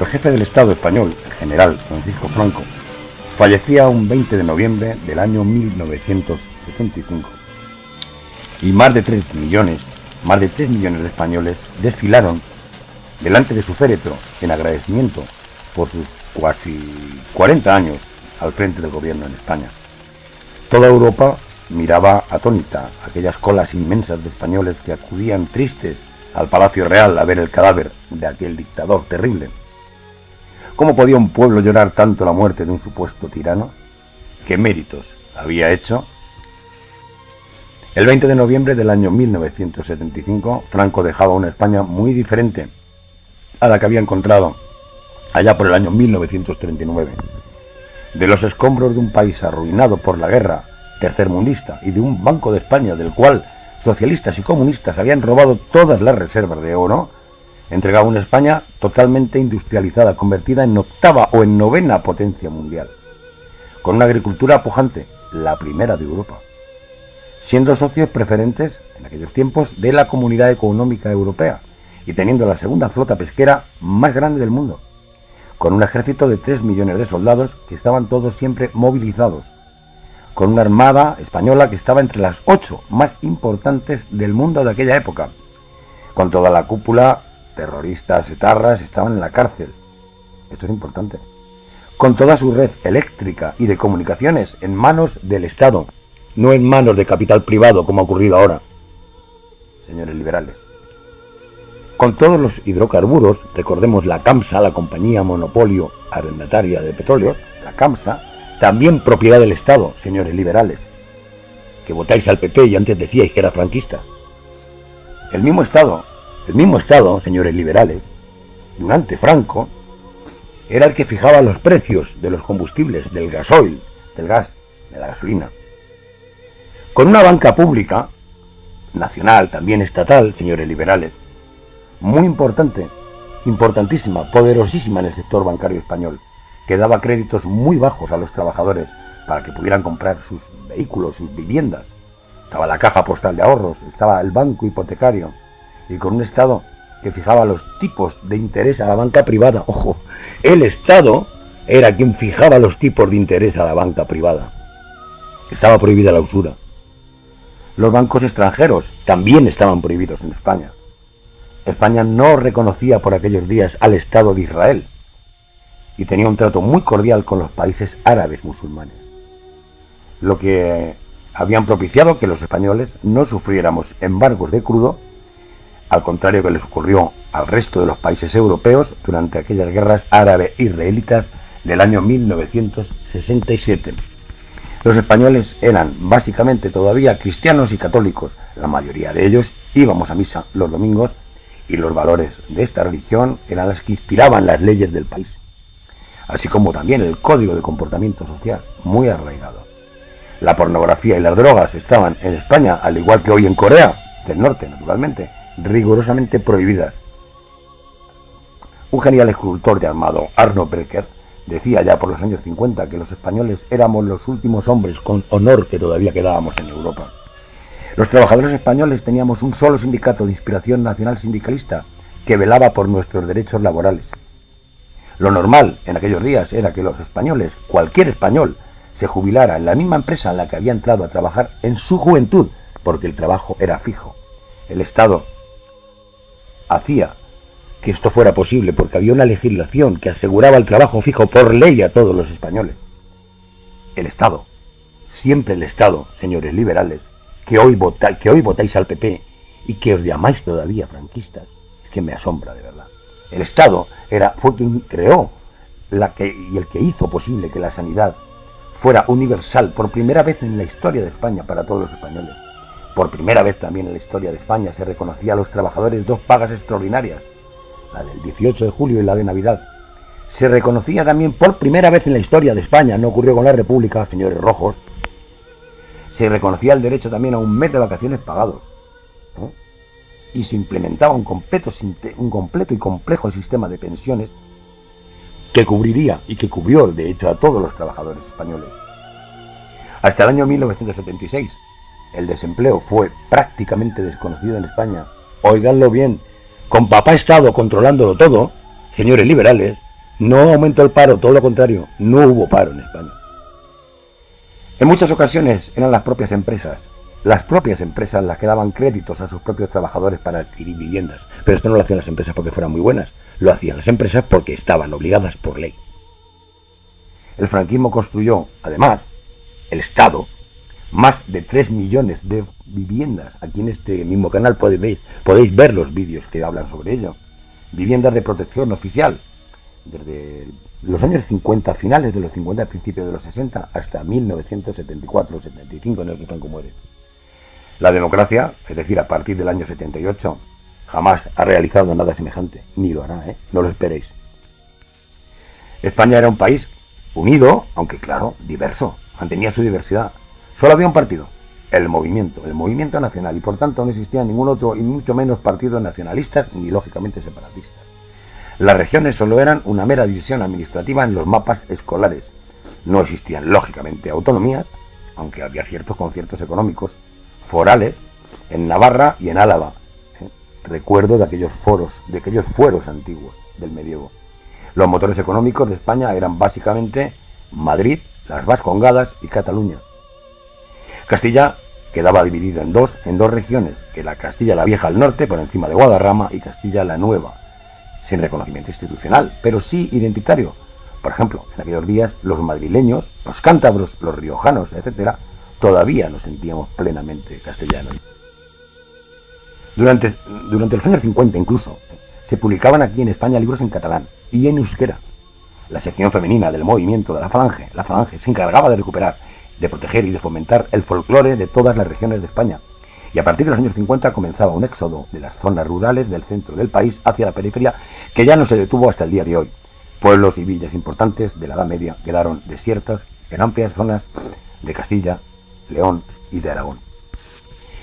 jefe del Estado español, el general Francisco Franco, fallecía un 20 de noviembre del año 1975 y más de 3 millones de españoles desfilaron delante de su féretro en agradecimiento por sus casi 40 años al frente del gobierno en España. Toda Europa miraba atónita aquellas colas inmensas de españoles que acudían tristes al Palacio Real a ver el cadáver de aquel dictador terrible. ¿Cómo podía un pueblo llorar tanto la muerte de un supuesto tirano? ¿Qué méritos había hecho? El 20 de noviembre del año 1975, Franco dejaba una España muy diferente a la que había encontrado allá por el año 1939. De los escombros de un país arruinado por la guerra tercermundista y de un Banco de España del cual socialistas y comunistas habían robado todas las reservas de oro, entregaba una España totalmente industrializada, convertida en octava o en novena potencia mundial, con una agricultura pujante, la primera de Europa, siendo socios preferentes en aquellos tiempos de la Comunidad Económica Europea y teniendo la segunda flota pesquera más grande del mundo, con un ejército de 3 millones de soldados que estaban todos siempre movilizados, con una armada española que estaba entre las 8 más importantes del mundo de aquella época, con toda la cúpula, terroristas etarras estaban en la cárcel, esto es importante, con toda su red eléctrica y de comunicaciones en manos del Estado, no en manos de capital privado como ha ocurrido ahora, señores liberales. Con todos los hidrocarburos, recordemos la CAMSA, la compañía monopolio arrendataria de petróleo, la CAMSA, también propiedad del Estado, señores liberales, que votáis al PP y antes decíais que eran franquistas. El mismo Estado, señores liberales, durante Franco, era el que fijaba los precios de los combustibles, del gasoil, del gas, de la gasolina. Con una banca pública, nacional, también estatal, señores liberales, muy importante, importantísima, poderosísima en el sector bancario español, que daba créditos muy bajos a los trabajadores para que pudieran comprar sus vehículos, sus viviendas. Estaba la caja postal de ahorros, estaba el banco hipotecario, y con un Estado que fijaba los tipos de interés a la banca privada. Ojo, el Estado era quien fijaba los tipos de interés a la banca privada. Estaba prohibida la usura. Los bancos extranjeros también estaban prohibidos en España. España no reconocía por aquellos días al Estado de Israel y tenía un trato muy cordial con los países árabes musulmanes, lo que habían propiciado que los españoles no sufriéramos embargos de crudo, al contrario que les ocurrió al resto de los países europeos durante aquellas guerras árabe-israelitas del año 1967. Los españoles eran básicamente todavía cristianos y católicos, la mayoría de ellos íbamos a misa los domingos y los valores de esta religión eran las que inspiraban las leyes del país, así como también el código de comportamiento social, muy arraigado. La pornografía y las drogas estaban en España, al igual que hoy en Corea del Norte, naturalmente, rigurosamente prohibidas. Un genial escultor llamado Arno Breker decía ya por los años 50 que los españoles éramos los últimos hombres con honor que todavía quedábamos en Europa. Los trabajadores españoles teníamos un solo sindicato de inspiración nacional sindicalista que velaba por nuestros derechos laborales. Lo normal en aquellos días era que los españoles, cualquier español, se jubilara en la misma empresa en la que había entrado a trabajar en su juventud, porque el trabajo era fijo. El Estado hacía que esto fuera posible porque había una legislación que aseguraba el trabajo fijo por ley a todos los españoles. El Estado, siempre el Estado, señores liberales, que hoy votáis al PP y que os llamáis todavía franquistas, es que me asombra de verdad. El Estado fue quien creó y el que hizo posible que la sanidad fuera universal por primera vez en la historia de España para todos los españoles. Por primera vez también en la historia de España se reconocía a los trabajadores 2 pagas extraordinarias, la del 18 de julio y la de Navidad. Se reconocía también por primera vez en la historia de España, no ocurrió con la República, señores rojos, se reconocía el derecho también a un mes de vacaciones pagados, y se implementaba un completo y complejo sistema de pensiones que cubriría y que cubrió de hecho a todos los trabajadores españoles. Hasta el año 1976 el desempleo fue prácticamente desconocido en España. Óiganlo bien, con papá Estado controlándolo todo, señores liberales, No aumentó el paro, todo lo contrario, no hubo paro en España. En muchas ocasiones eran las propias empresas las que daban créditos a sus propios trabajadores para adquirir viviendas. Pero esto no lo hacían las empresas porque fueran muy buenas, lo hacían las empresas porque estaban obligadas por ley. El franquismo construyó, además, el Estado, más de 3 millones de viviendas. Aquí en este mismo canal podéis ver los vídeos que hablan sobre ello. Viviendas de protección oficial, desde los años 50, finales de los 50, principios de los 60, hasta 1974-75, en el que Franco muere. La democracia, es decir, a partir del año 78, jamás ha realizado nada semejante, ni lo hará, no lo esperéis. España era un país unido, aunque claro, diverso, mantenía su diversidad. Solo había un partido, el Movimiento Nacional, y por tanto no existía ningún otro, y mucho menos partidos nacionalistas, ni lógicamente separatistas. Las regiones solo eran una mera división administrativa en los mapas escolares. No existían, lógicamente, autonomías, aunque había ciertos conciertos económicos forales en Navarra y en Álava. Recuerdo de aquellos fueros antiguos del medievo. Los motores económicos de España eran básicamente Madrid, las Vascongadas y Cataluña. Castilla quedaba dividida en dos regiones, que la Castilla la Vieja al norte, por encima de Guadarrama, y Castilla la Nueva, sin reconocimiento institucional, pero sí identitario. Por ejemplo, en aquellos días los madrileños, los cántabros, los riojanos, etcétera, todavía nos sentíamos plenamente castellanos. Durante los años 50 incluso, se publicaban aquí en España libros en catalán y en euskera. La sección femenina del movimiento de la Falange, se encargaba de recuperar, de proteger y de fomentar el folclore de todas las regiones de España. Y a partir de los años 50 comenzaba un éxodo de las zonas rurales del centro del país hacia la periferia, que ya no se detuvo hasta el día de hoy. Pueblos y villas importantes de la Edad Media quedaron desiertas en amplias zonas de Castilla, León y de Aragón.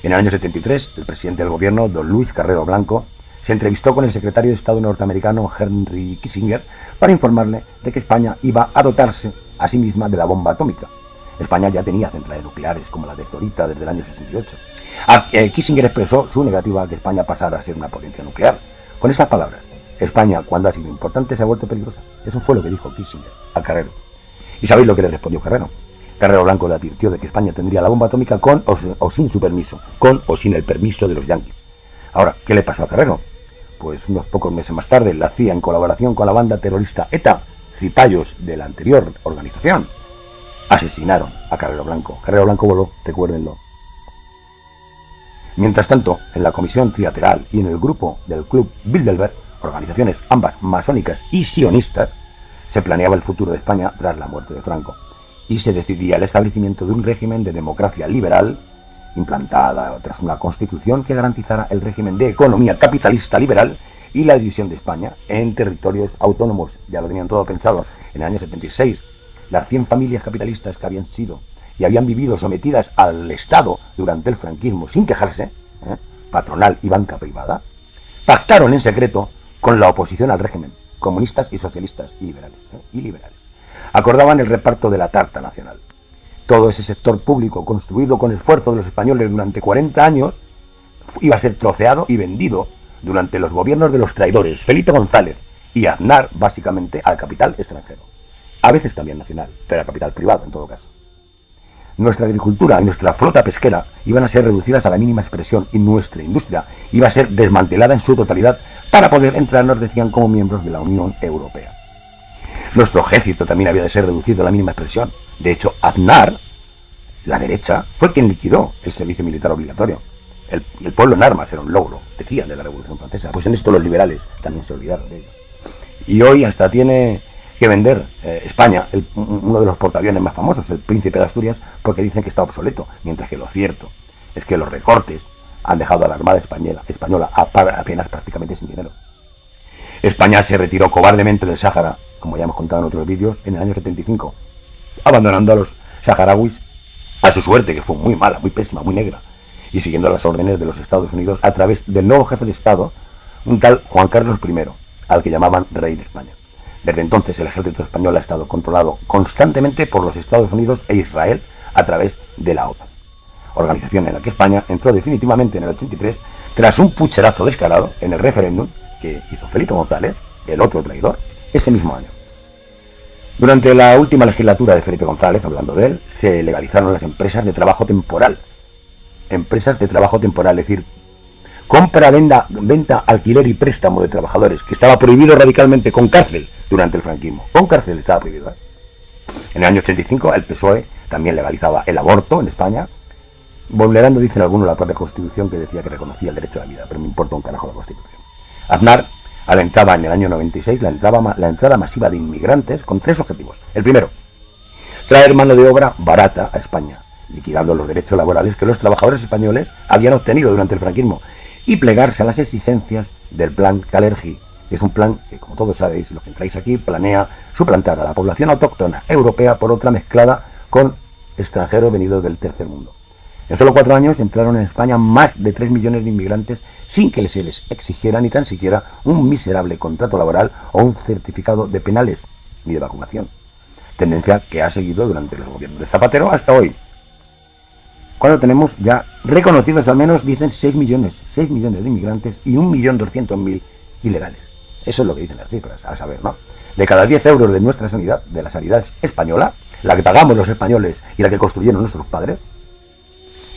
En el año 73, el presidente del gobierno, don Luis Carrero Blanco, se entrevistó con el secretario de Estado norteamericano Henry Kissinger para informarle de que España iba a dotarse a sí misma de la bomba atómica. España ya tenía centrales nucleares como la de Zorita desde el año 68. Kissinger expresó su negativa a que España pasara a ser una potencia nuclear. Con estas palabras: España, cuando ha sido importante, se ha vuelto peligrosa. Eso fue lo que dijo Kissinger a Carrero. ¿Y sabéis lo que le respondió Carrero? Carrero Blanco le advirtió de que España tendría la bomba atómica con o sin su permiso, con o sin el permiso de los yanquis. Ahora, ¿qué le pasó a Carrero? Pues unos pocos meses más tarde, la CIA, en colaboración con la banda terrorista ETA, cipayos de la anterior organización, asesinaron a Carrero Blanco. Carrero Blanco voló, recuérdenlo. Mientras tanto, en la Comisión Trilateral y en el grupo del Club Bilderberg, organizaciones ambas masónicas y sionistas, se planeaba el futuro de España tras la muerte de Franco, y se decidía el establecimiento de un régimen de democracia liberal, implantada tras una constitución que garantizara el régimen de economía capitalista liberal y la división de España en territorios autónomos. Ya lo tenían todo pensado en el año 76. Las 100 familias capitalistas que habían sido y habían vivido sometidas al Estado durante el franquismo sin quejarse, patronal y banca privada, pactaron en secreto con la oposición al régimen, comunistas y socialistas y liberales. Acordaban el reparto de la tarta nacional. Todo ese sector público construido con esfuerzo de los españoles durante 40 años iba a ser troceado y vendido durante los gobiernos de los traidores Felipe González y Aznar, básicamente al capital extranjero. A veces también nacional, pero a capital privado en todo caso. Nuestra agricultura y nuestra flota pesquera iban a ser reducidas a la mínima expresión y nuestra industria iba a ser desmantelada en su totalidad para poder entrar, nos decían, como miembros de la Unión Europea. Nuestro ejército también había de ser reducido a la mínima expresión. De hecho, Aznar, la derecha, fue quien liquidó el servicio militar obligatorio. El pueblo en armas era un logro, decían, de la Revolución Francesa. Pues en esto los liberales también se olvidaron de ello. Y hoy hasta tiene que vender España uno de los portaaviones más famosos, el Príncipe de Asturias, porque dicen que está obsoleto, mientras que lo cierto es que los recortes han dejado a la Armada española apenas prácticamente sin dinero. España se retiró cobardemente del Sáhara, como ya hemos contado en otros vídeos, en el año 75, abandonando a los saharauis a su suerte, que fue muy mala, muy pésima, muy negra, y siguiendo las órdenes de los Estados Unidos a través del nuevo jefe de Estado, un tal Juan Carlos I, al que llamaban Rey de España. Desde entonces el ejército español ha estado controlado constantemente por los Estados Unidos e Israel a través de la OTAN, organización en la que España entró definitivamente en el 83 tras un pucherazo descarado en el referéndum que hizo Felipe González, el otro traidor, ese mismo año. Durante la última legislatura de Felipe González, hablando de él, se legalizaron las empresas de trabajo temporal. Empresas de trabajo temporal, es decir, compra, venta, alquiler y préstamo de trabajadores, que estaba prohibido radicalmente con cárcel durante el franquismo. Con cárcel estaba prohibido. En el año 85 el PSOE también legalizaba el aborto en España, vulnerando, dicen algunos, la propia Constitución, que decía que reconocía el derecho a la vida, pero me importa un carajo la Constitución. Aznar alentaba en el año 96 la entrada masiva de inmigrantes con 3 objetivos. El primero, traer mano de obra barata a España, liquidando los derechos laborales que los trabajadores españoles habían obtenido durante el franquismo, y plegarse a las exigencias del plan Kalergi, que es un plan que, como todos sabéis, los que entráis aquí, planea suplantar a la población autóctona europea por otra mezclada con extranjeros venidos del tercer mundo. En solo 4 años entraron en España más de 3 millones de inmigrantes sin que se les exigiera ni tan siquiera un miserable contrato laboral o un certificado de penales ni de vacunación. Tendencia que ha seguido durante los gobiernos de Zapatero hasta hoy, cuando tenemos ya reconocidos al menos, dicen, 6 millones de inmigrantes y 1.200.000 ilegales. Eso es lo que dicen las cifras, a saber, ¿no? De cada 10 euros de nuestra sanidad, de la sanidad española, la que pagamos los españoles y la que construyeron nuestros padres,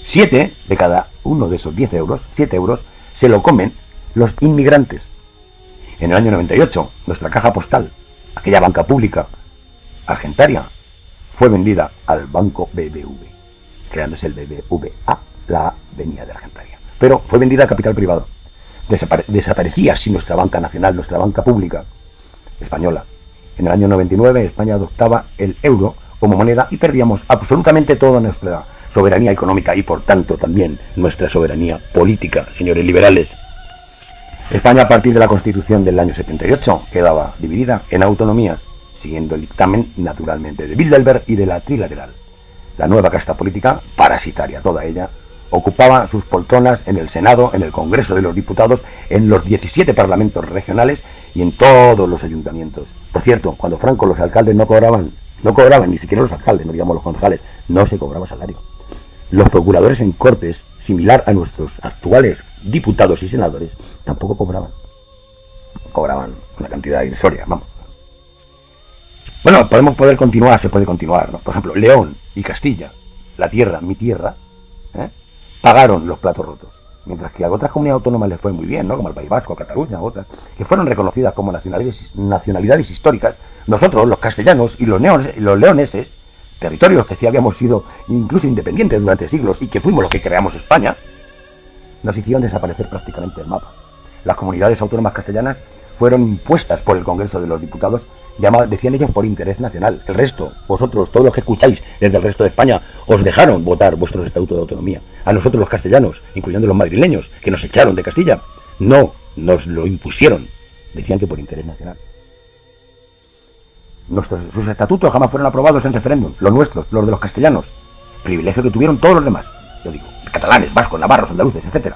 7 de cada uno de esos 10 euros, 7 euros, se lo comen los inmigrantes. En el año 98, nuestra caja postal, aquella banca pública argentaria, fue vendida al banco BBV, creándose el BBVA, la A venía de Argentaria. Pero fue vendida a capital privado. Desaparecía así nuestra banca nacional, nuestra banca pública española. En el año 99 España adoptaba el euro como moneda y perdíamos absolutamente toda nuestra soberanía económica y por tanto también nuestra soberanía política, señores liberales. España, a partir de la Constitución del año 78, quedaba dividida en autonomías, siguiendo el dictamen naturalmente de Bilderberg y de la Trilateral. La nueva casta política, parasitaria toda ella, ocupaba sus poltronas en el Senado, en el Congreso de los Diputados, en los 17 parlamentos regionales y en todos los ayuntamientos. Por cierto, cuando Franco los alcaldes no cobraban, ni siquiera los alcaldes, no digamos los concejales, no se cobraba salario. Los procuradores en cortes, similar a nuestros actuales diputados y senadores, tampoco cobraban. Cobraban una cantidad irrisoria, vamos. Bueno, se puede continuar, ¿no? Por ejemplo, León y Castilla, la tierra, mi tierra, pagaron los platos rotos. Mientras que a otras comunidades autónomas les fue muy bien, ¿no? Como el País Vasco, Cataluña, otras, que fueron reconocidas como nacionalidades históricas, nosotros, los castellanos y los leoneses, territorios que sí habíamos sido incluso independientes durante siglos y que fuimos los que creamos España, nos hicieron desaparecer prácticamente del mapa. Las comunidades autónomas castellanas fueron impuestas por el Congreso de los Diputados, decían ellos, por interés nacional. El resto, vosotros, todos los que escucháis desde el resto de España, os dejaron votar vuestros estatutos de autonomía. A nosotros los castellanos, incluyendo los madrileños, que nos echaron de Castilla, no, nos lo impusieron. Decían que por interés nacional. Sus estatutos jamás fueron aprobados en referéndum, los nuestros, los de los castellanos. Privilegio que tuvieron todos los demás, yo digo, catalanes, vascos, navarros, andaluces, etc.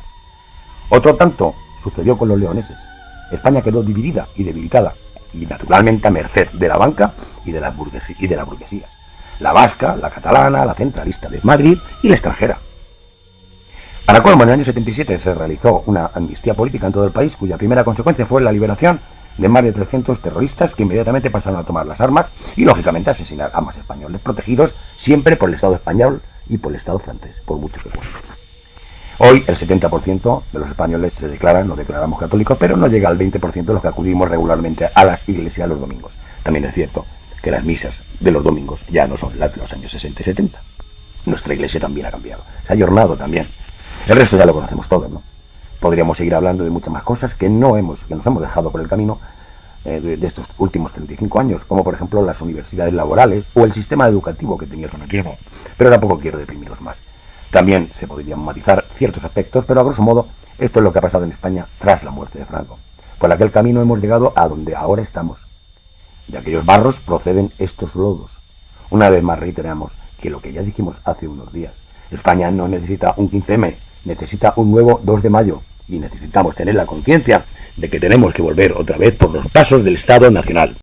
Otro tanto sucedió con los leoneses. España quedó dividida y debilitada, y naturalmente a merced de la banca y de las burguesías. La vasca, la catalana, la centralista de Madrid y la extranjera. Para colmo, en el año 77 se realizó una amnistía política en todo el país, cuya primera consecuencia fue la liberación de más de 300 terroristas que inmediatamente pasaron a tomar las armas y, lógicamente, a asesinar a más españoles, protegidos siempre por el Estado español y por el Estado francés, por mucho que fuera. Hoy el 70% de los españoles nos declaramos católicos, pero no llega al 20% de los que acudimos regularmente a las iglesias los domingos. También es cierto que las misas de los domingos ya no son las de los años 60 y 70. Nuestra iglesia también ha cambiado, se ha ayornado también. El resto ya lo conocemos todos, ¿no? Podríamos seguir hablando de muchas más cosas que nos hemos dejado por el camino de estos últimos 35 años, como por ejemplo las universidades laborales o el sistema educativo que tenía el franquismo. Pero tampoco quiero deprimiros más. También se podrían matizar ciertos aspectos, pero a grosso modo esto es lo que ha pasado en España tras la muerte de Franco. Por aquel camino hemos llegado a donde ahora estamos. De aquellos barros proceden estos lodos. Una vez más reiteramos que lo que ya dijimos hace unos días, España no necesita un 15M, necesita un nuevo 2 de mayo y necesitamos tener la conciencia de que tenemos que volver otra vez por los pasos del Estado Nacional.